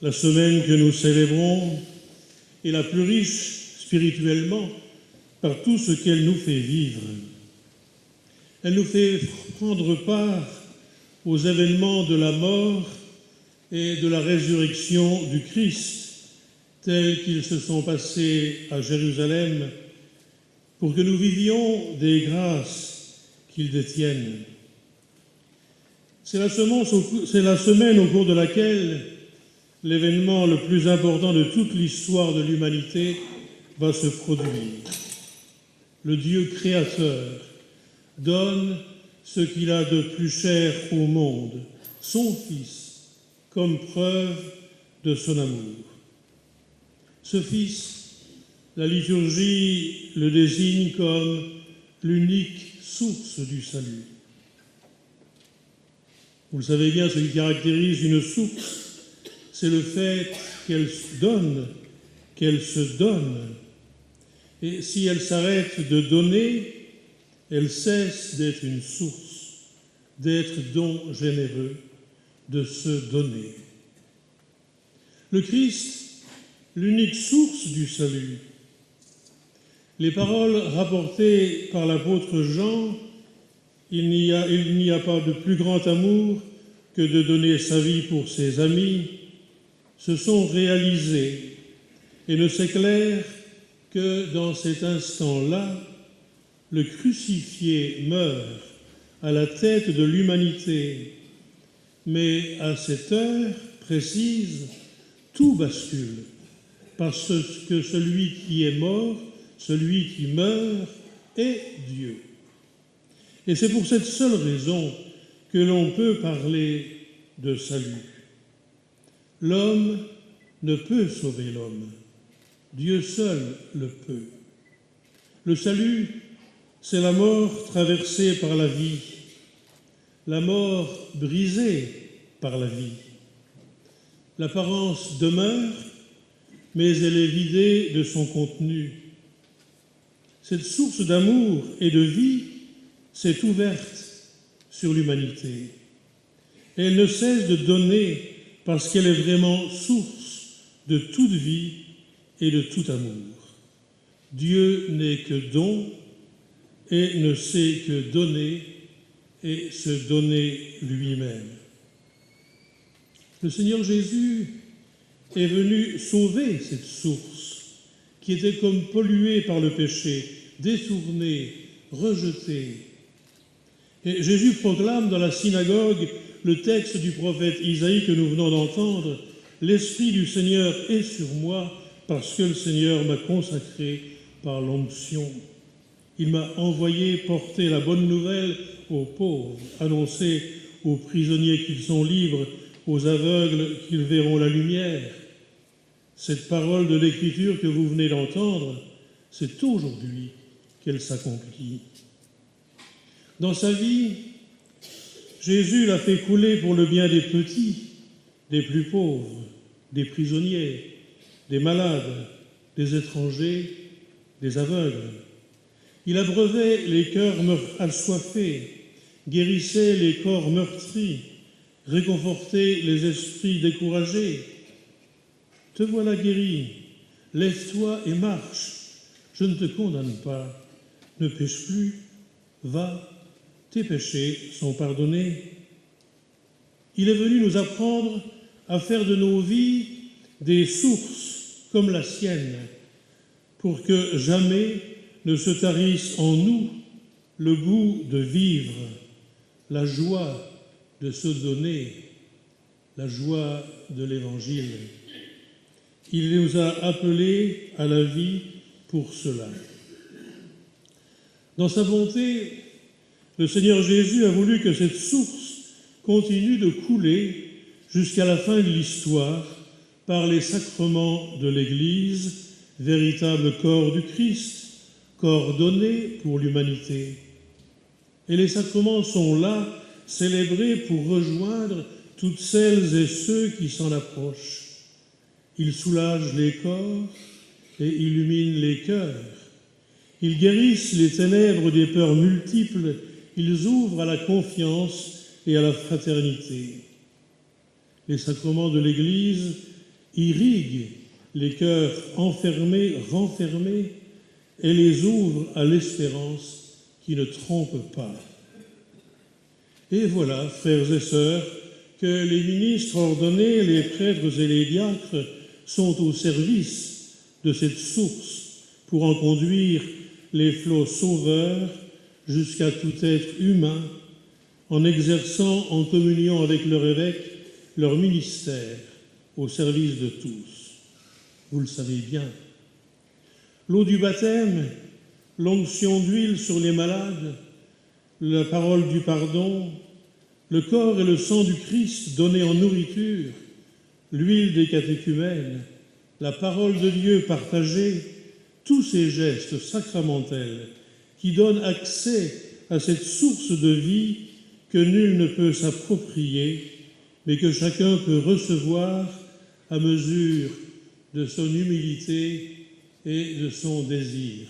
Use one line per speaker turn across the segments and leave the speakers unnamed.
La semaine que nous célébrons est la plus riche spirituellement par tout ce qu'elle nous fait vivre. Elle nous fait prendre part aux événements de la mort et de la résurrection du Christ, tels qu'ils se sont passés à Jérusalem, pour que nous vivions des grâces qu'ils détiennent. C'est la semaine au cours de laquelle l'événement le plus important de toute l'histoire de l'humanité va se produire. Le Dieu créateur donne ce qu'il a de plus cher au monde, son Fils, comme preuve de son amour. Ce Fils, la liturgie le désigne comme l'unique source du salut. Vous le savez bien, ce qui caractérise une source, c'est le fait qu'elle se donne. Et si elle s'arrête de donner, elle cesse d'être une source, d'être don généreux, de se donner. Le Christ, l'unique source du salut. Les paroles rapportées par l'apôtre Jean, il n'y a pas de plus grand amour que de donner sa vie pour ses amis, se sont réalisées et ne s'éclairent que dans cet instant-là, le crucifié meurt à la tête de l'humanité. Mais à cette heure précise, tout bascule, parce que celui qui est mort, celui qui meurt, est Dieu. Et c'est pour cette seule raison que l'on peut parler de salut. L'homme ne peut sauver l'homme. Dieu seul le peut. Le salut, c'est la mort traversée par la vie, la mort brisée par la vie. L'apparence demeure, mais elle est vidée de son contenu. Cette source d'amour et de vie s'est ouverte sur l'humanité. Elle ne cesse de donner parce qu'elle est vraiment source de toute vie et de tout amour. Dieu n'est que don et ne sait que donner et se donner lui-même. Le Seigneur Jésus est venu sauver cette source qui était comme polluée par le péché, détournée, rejetée. Et Jésus proclame dans la synagogue le texte du prophète Isaïe que nous venons d'entendre, « L'Esprit du Seigneur est sur moi parce que le Seigneur m'a consacré par l'onction. Il m'a envoyé porter la bonne nouvelle aux pauvres, annoncer aux prisonniers qu'ils sont libres, aux aveugles qu'ils verront la lumière. » Cette parole de l'Écriture que vous venez d'entendre, c'est aujourd'hui qu'elle s'accomplit. Dans sa vie, Jésus l'a fait couler pour le bien des petits, des plus pauvres, des prisonniers, des malades, des étrangers, des aveugles. Il abreuvait les cœurs assoiffés, guérissait les corps meurtris, réconfortait les esprits découragés. Te voilà guéri, lève-toi et marche, je ne te condamne pas, ne pêche plus, va, tes péchés sont pardonnés. Il est venu nous apprendre à faire de nos vies des sources comme la sienne, pour que jamais ne se tarisse en nous le goût de vivre, la joie de se donner, la joie de l'Évangile. Il nous a appelés à la vie pour cela. Dans sa bonté, le Seigneur Jésus a voulu que cette source continue de couler jusqu'à la fin de l'histoire par les sacrements de l'Église, véritable corps du Christ, corps donné pour l'humanité. Et les sacrements sont là, célébrés pour rejoindre toutes celles et ceux qui s'en approchent. Ils soulagent les corps et illuminent les cœurs. Ils guérissent les ténèbres des peurs multiples. Ils ouvrent à la confiance et à la fraternité. Les sacrements de l'Église irrigue les cœurs enfermés, renfermés, et les ouvre à l'espérance qui ne trompe pas. Et voilà, frères et sœurs, que les ministres ordonnés, les prêtres et les diacres sont au service de cette source pour en conduire les flots sauveurs jusqu'à tout être humain, en exerçant en communion avec leur évêque leur ministère au service de tous. Vous le savez bien. L'eau du baptême, l'onction d'huile sur les malades, la parole du pardon, le corps et le sang du Christ donnés en nourriture, l'huile des catéchumènes, la parole de Dieu partagée, tous ces gestes sacramentels qui donnent accès à cette source de vie que nul ne peut s'approprier, mais que chacun peut recevoir à mesure de son humilité et de son désir.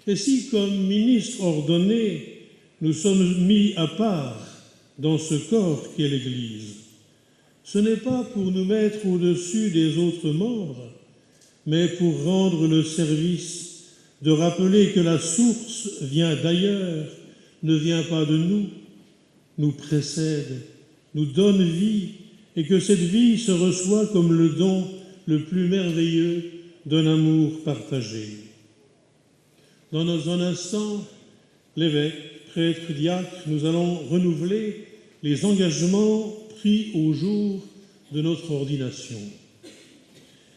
Et si, comme ministres ordonnés, nous sommes mis à part dans ce corps qu'est l'Église, ce n'est pas pour nous mettre au-dessus des autres membres, mais pour rendre le service de rappeler que la source vient d'ailleurs, ne vient pas de nous précède, nous donne vie, et que cette vie se reçoit comme le don le plus merveilleux d'un amour partagé. Dans un instant, l'évêque, prêtre, diacre, nous allons renouveler les engagements pris au jour de notre ordination.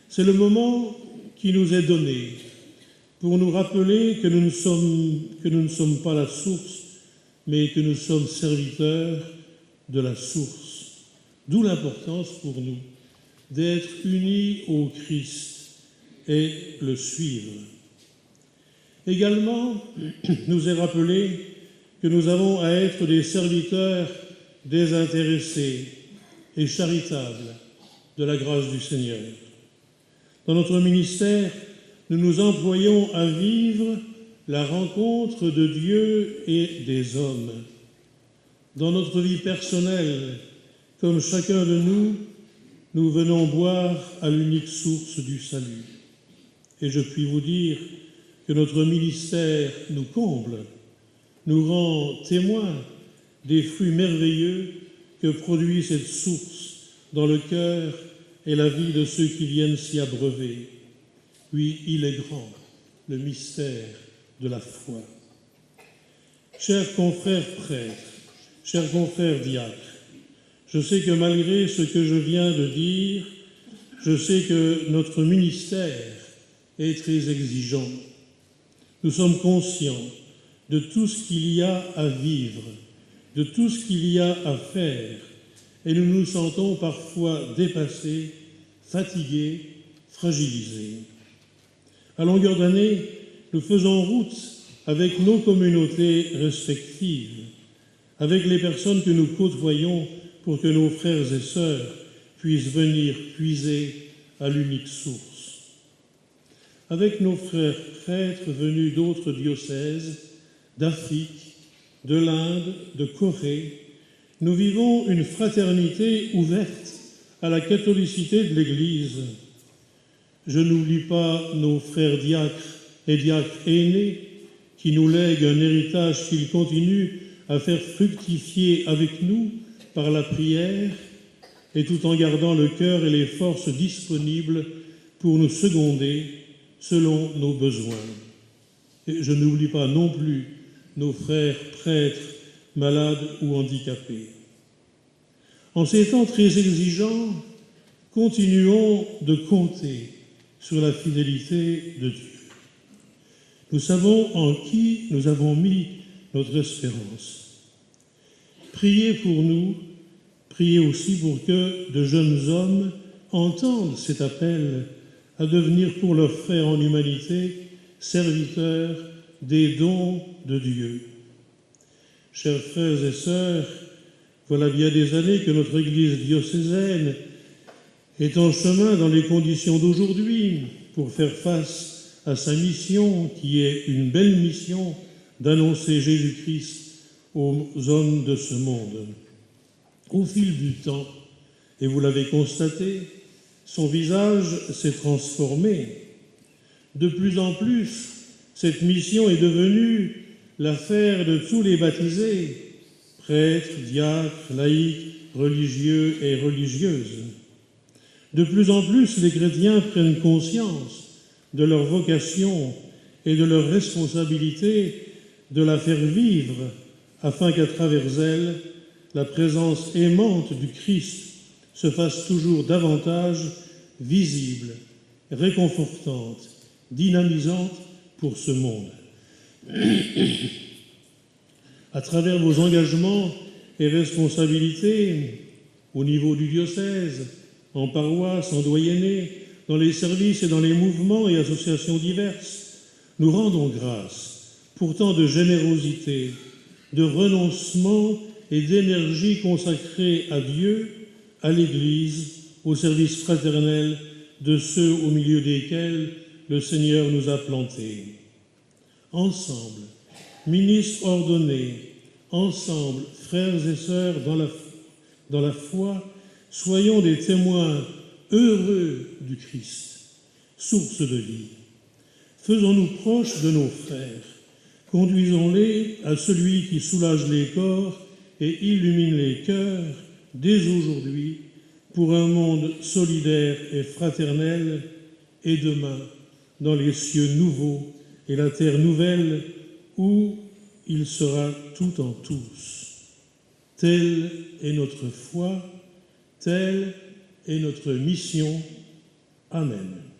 C'est le moment qui nous est donné pour nous rappeler que nous ne sommes pas la source, mais que nous sommes serviteurs de la source. D'où l'importance pour nous d'être unis au Christ et le suivre. Également, nous est rappelé que nous avons à être des serviteurs désintéressés et charitables de la grâce du Seigneur. Dans notre ministère, nous nous employons à vivre la rencontre de Dieu et des hommes. Dans notre vie personnelle, comme chacun de nous, nous venons boire à l'unique source du salut. Et je puis vous dire que notre ministère nous comble, nous rend témoins des fruits merveilleux que produit cette source dans le cœur et la vie de ceux qui viennent s'y abreuver. Oui, il est grand, le mystère de la foi. Chers confrères prêtres, chers confrères diacres, je sais que malgré ce que je viens de dire, je sais que notre ministère est très exigeant. Nous sommes conscients de tout ce qu'il y a à vivre, de tout ce qu'il y a à faire, et nous nous sentons parfois dépassés, fatigués, fragilisés. À longueur d'année, nous faisons route avec nos communautés respectives, avec les personnes que nous côtoyons pour que nos frères et sœurs puissent venir puiser à l'unique source. Avec nos frères prêtres venus d'autres diocèses, d'Afrique, de l'Inde, de Corée, nous vivons une fraternité ouverte à la catholicité de l'Église. Je n'oublie pas nos frères diacres et diacres aînés qui nous lèguent un héritage qu'ils continuent à faire fructifier avec nous par la prière et tout en gardant le cœur et les forces disponibles pour nous seconder selon nos besoins. Et je n'oublie pas non plus nos frères prêtres malades ou handicapés. En ces temps très exigeants, continuons de compter sur la fidélité de Dieu. Nous savons en qui nous avons mis notre espérance. Priez pour nous, priez aussi pour que de jeunes hommes entendent cet appel à devenir pour leurs frères en humanité serviteurs des dons de Dieu. Chers frères et sœurs, voilà bien des années que notre Église diocésaine est en chemin dans les conditions d'aujourd'hui pour faire face à sa mission, qui est une belle mission d'annoncer Jésus-Christ aux hommes de ce monde. Au fil du temps, et vous l'avez constaté, son visage s'est transformé. De plus en plus, cette mission est devenue l'affaire de tous les baptisés, prêtres, diacres, laïcs, religieux et religieuses. De plus en plus, les chrétiens prennent conscience de leur vocation et de leur responsabilité de la faire vivre, afin qu'à travers elle, la présence aimante du Christ se fasse toujours davantage visible, réconfortante, dynamisante pour ce monde. À travers vos engagements et responsabilités au niveau du diocèse, en paroisse, en doyenné, dans les services et dans les mouvements et associations diverses, nous rendons grâce pour tant de générosité, de renoncement et d'énergie consacrée à Dieu, à l'Église, au service fraternel de ceux au milieu desquels le Seigneur nous a plantés. Ensemble, ministres ordonnés, ensemble, frères et sœurs dans la foi, soyons des témoins heureux du Christ, source de vie. Faisons-nous proches de nos frères, conduisons-les à celui qui soulage les corps et illumine les cœurs dès aujourd'hui pour un monde solidaire et fraternel, et demain dans les cieux nouveaux et la terre nouvelle où il sera tout en tous. Telle est notre foi, telle est notre mission. Amen.